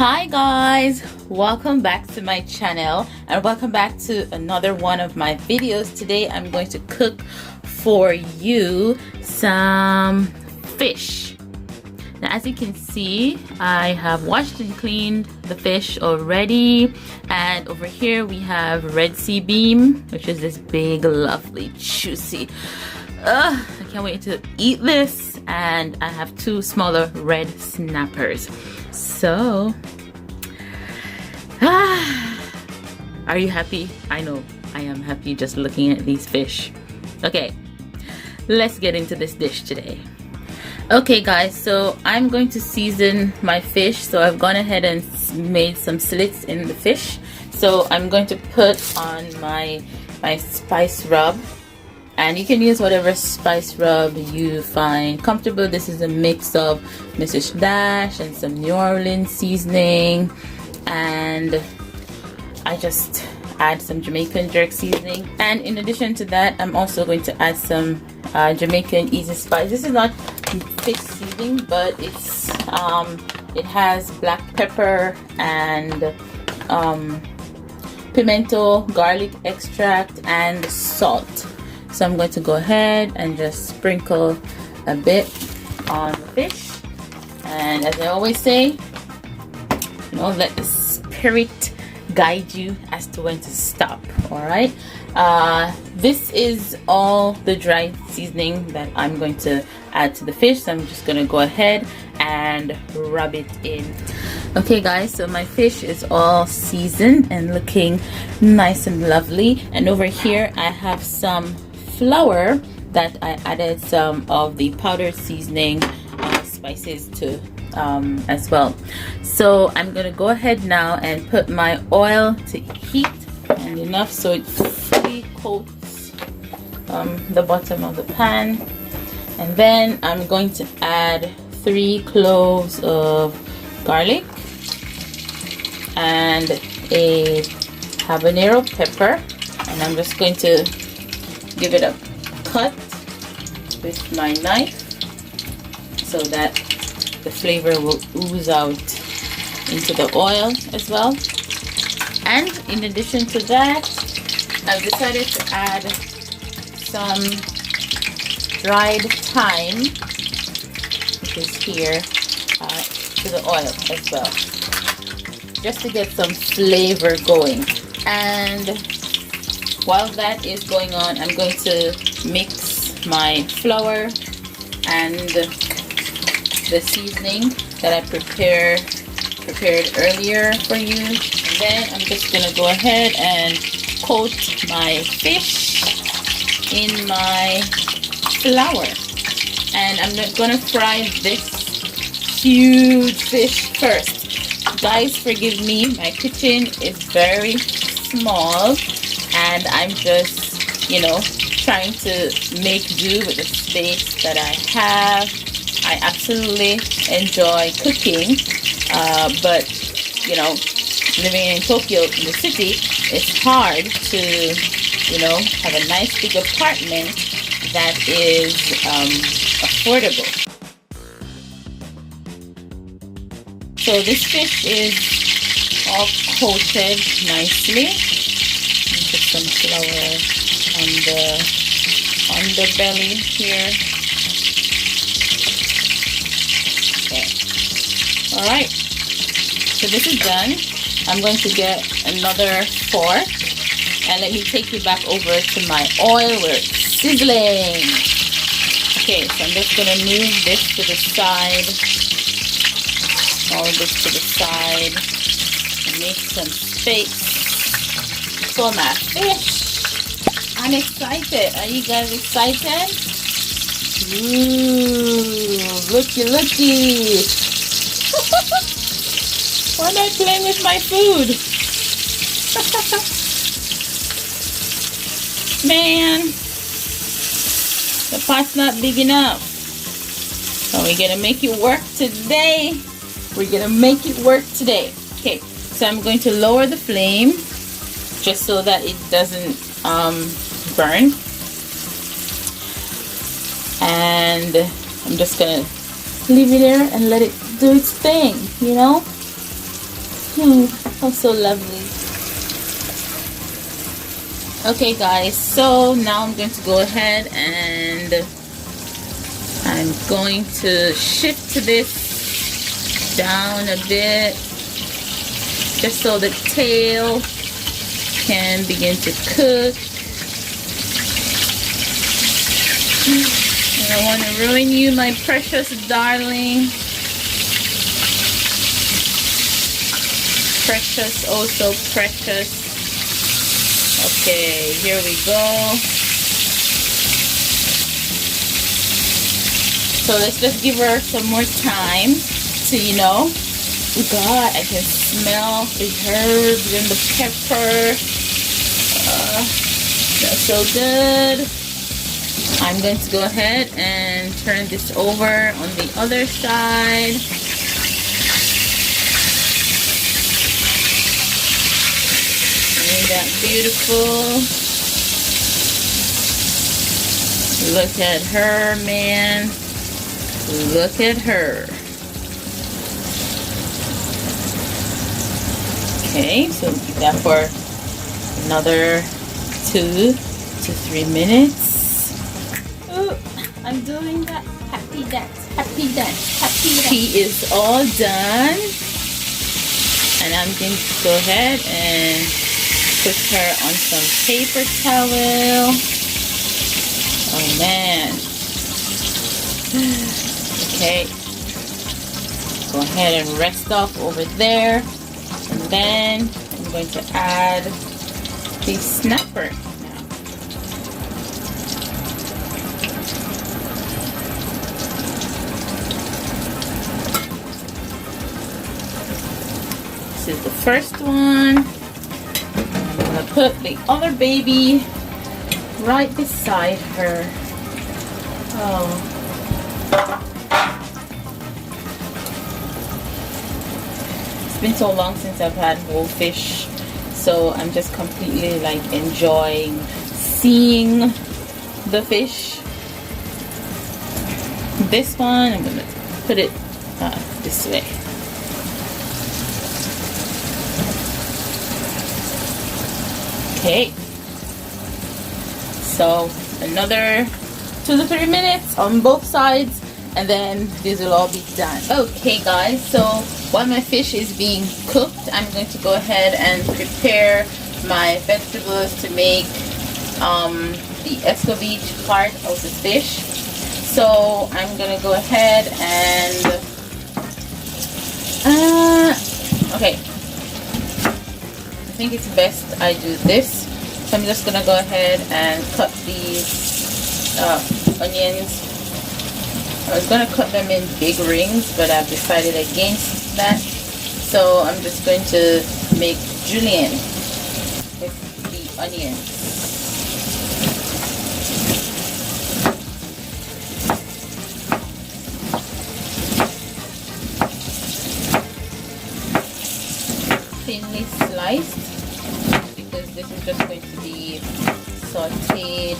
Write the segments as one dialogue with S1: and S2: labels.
S1: Hi guys, welcome back to my channel and welcome back to another one of my videos. Today I'm going to cook for you some fish. Now as you can see, I have washed and cleaned the fish already, and over here we have red Seabream, which is this big lovely juicy, I can't wait to eat this. And I have two smaller red snappers. So are you happy? I know I am happy just looking at these fish. Okay, let's get into this dish today. Okay guys, so I'm going to season my fish. So I've gone ahead and made some slits in the fish. So I'm going to put on my spice rub, and you can use whatever spice rub you find comfortable. This is a mix of Mrs. Dash and some New Orleans seasoning, and I just add some Jamaican jerk seasoning. And in addition to that, I'm also going to add some Jamaican easy spice. This is not fish seasoning, but it's it has black pepper and pimento, garlic extract, and salt. So I'm going to go ahead and just sprinkle a bit on the fish. And as I always say, you know, let the spirit guide you as to when to stop. All right. This is all the dry seasoning that I'm going to add to the fish. So I'm just going to go ahead and rub it in. Okay guys, so my fish is all seasoned and looking nice and lovely. And over here I have some flour that I added some of the powdered seasoning spices to as well. So I'm gonna go ahead now and put my oil to heat, and enough so it fully coats the bottom of the pan. And then I'm going to add 3 cloves of garlic and a habanero pepper, and I'm just going to give it a cut with my knife so that the flavor will ooze out into the oil as well. And in addition to that, I've decided to add some dried thyme, which is here, to the oil as well, just to get some flavor going. And while that is going on, I'm going to mix my flour and the seasoning that I prepared earlier for you. And then I'm just gonna go ahead and coat my fish in my flour, and I'm not gonna fry this huge fish first. Guys, forgive me, my kitchen is very small and I'm just, you know, trying to make do with the space that I have. I absolutely enjoy cooking, but you know, living in Tokyo, in the city, it's hard to, you know, have a nice big apartment that is affordable. So this fish is all coated nicely. Put some flour on the belly here. Okay. All right. So this is done. I'm going to get another fork and let me take you back over to my oil where it's sizzling. Okay, so I'm just gonna move this to the side. All this to the side. Make some space for my fish. I'm excited. Are you guys excited? Ooh, looky. Why am I playing with my food? Man, the pot's not big enough. So we're gonna make it work today. Okay, so I'm going to lower the flame just so that it doesn't burn. And I'm just gonna leave it there and let it do its thing, you know. Oh, so lovely. Okay guys, so now I'm going to go ahead and I'm going to shift this down a bit just so the tail can begin to cook. I don't want to ruin you, my precious darling. Precious, oh so precious. Okay, here we go. So let's just give her some more time to, you know. Oh God, I can smell the herbs and the pepper. That's so good. I'm going to go ahead and turn this over on the other side. Isn't that beautiful? Look at her, man. Look at her. Okay, so keep that for another 2 to 3 minutes. Oh, I'm doing that happy dance, happy dance, happy dance. Tea is all done, and I'm going to go ahead and put her on some paper towel. Oh man. Okay. Go ahead and rest off over there. And then I'm going to add the snapper now. This is the first one. I'm going to put the other baby right beside her. Oh. It's been so long since I've had whole fish, so I'm just completely like enjoying seeing the fish. This one, I'm gonna put it this way. Okay. So another 2 to 3 minutes on both sides, and then this will all be done. Okay guys, so while my fish is being cooked, I'm going to go ahead and prepare my vegetables to make the escovitch part of the fish. So I'm gonna go ahead and okay, I think it's best I do this. So I'm just gonna go ahead and cut these onions. I was gonna cut them in big rings, but I've decided against that. So I'm just going to make julienne with the onions. Thinly sliced, because this is just going to be sauteed.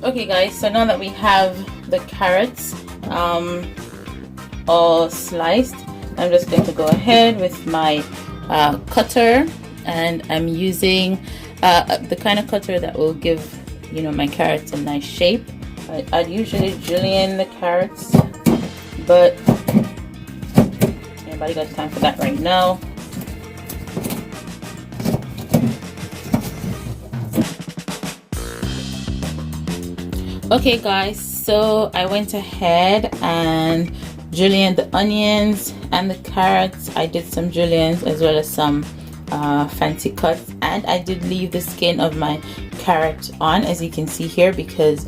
S1: Okay guys, so now that we have the carrots all sliced, I'm just going to go ahead with my cutter, and I'm using the kind of cutter that will give, you know, my carrots a nice shape. I'd usually julienne the carrots, but anybody got time for that right now? Okay guys, so I went ahead and julienned the onions and the carrots. I did some juliennes as well as some fancy cuts, and I did leave the skin of my carrot on, as you can see here, because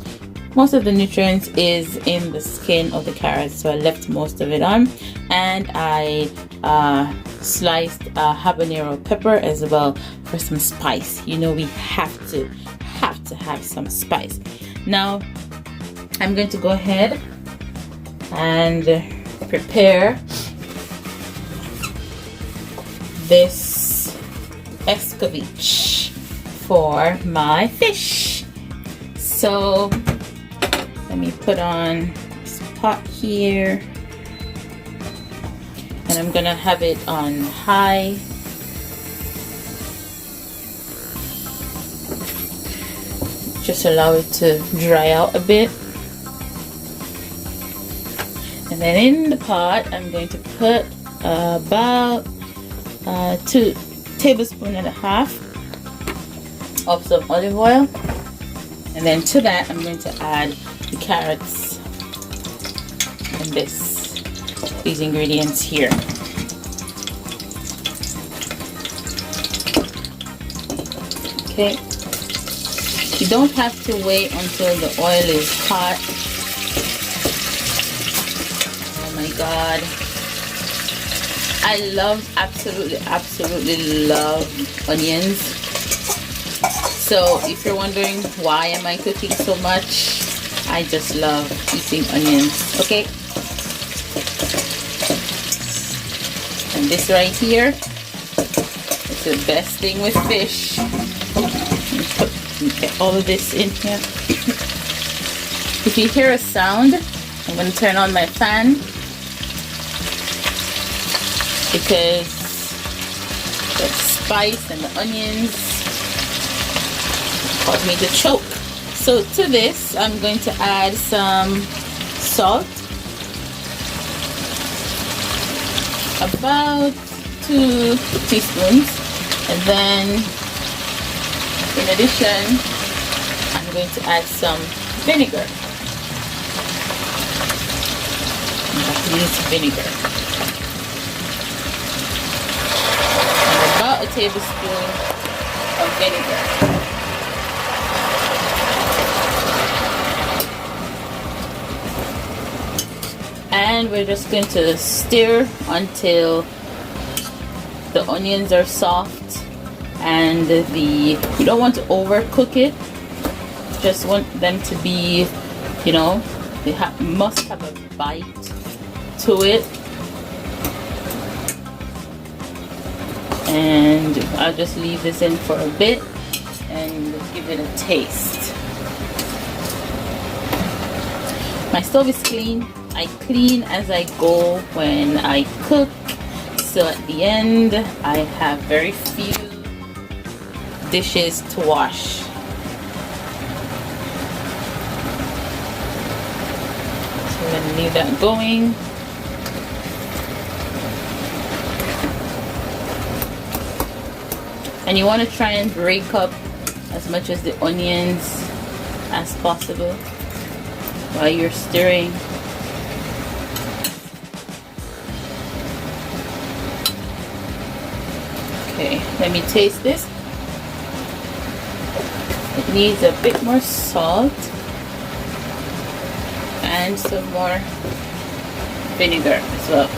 S1: most of the nutrients is in the skin of the carrot, so I left most of it on. And I sliced habanero pepper as well for some spice. You know, we have to have some spice. Now I'm going to go ahead and prepare this ESCOVITCH for my fish. So let me put on this pot here, and I'm gonna have it on high. Just allow it to dry out a bit. And then in the pot, I'm going to put about 2.5 tablespoons of some olive oil. And then to that, I'm going to add the carrots and these ingredients here. Okay. You don't have to wait until the oil is hot. Oh my God. I absolutely love onions. So if you're wondering why am I cooking so much, I just love eating onions. Okay. And this right here is the best thing with fish. Get all of this in here. If you hear a sound, I'm going to turn on my fan because the spice and the onions cause me to choke. So to this, I'm going to add some salt, about 2 teaspoons, and then in addition, I'm going to add some vinegar. I'm going to use vinegar. And about a tablespoon of vinegar. And we're just going to stir until the onions are soft. And you don't want to overcook it, just want them to be, you know, they must have a bite to it. And I'll just leave this in for a bit and give it a taste. My stove is clean. I clean as I go when I cook, so at the end I have very few dishes to wash. So I'm going to leave that going. And you want to try and break up as much as the onions as possible while you're stirring. Okay, let me taste this. It needs a bit more salt and some more vinegar as well.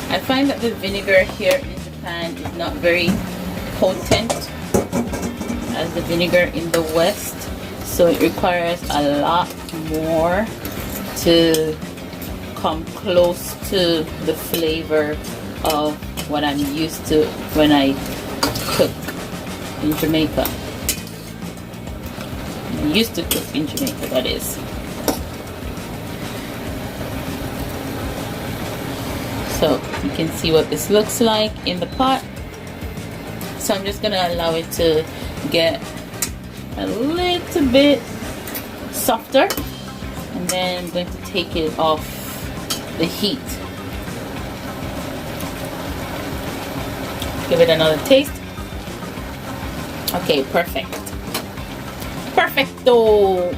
S1: I find that the vinegar here in Japan is not very potent as the vinegar in the West, so it requires a lot more to come close to the flavor of what I'm used to when I cook in Jamaica. I used to cook in Jamaica, that is. So you can see what this looks like in the pot. So I'm just gonna allow it to get a little bit softer, and then I'm going to take it off the heat. Give it another taste. Okay, perfect. Perfecto!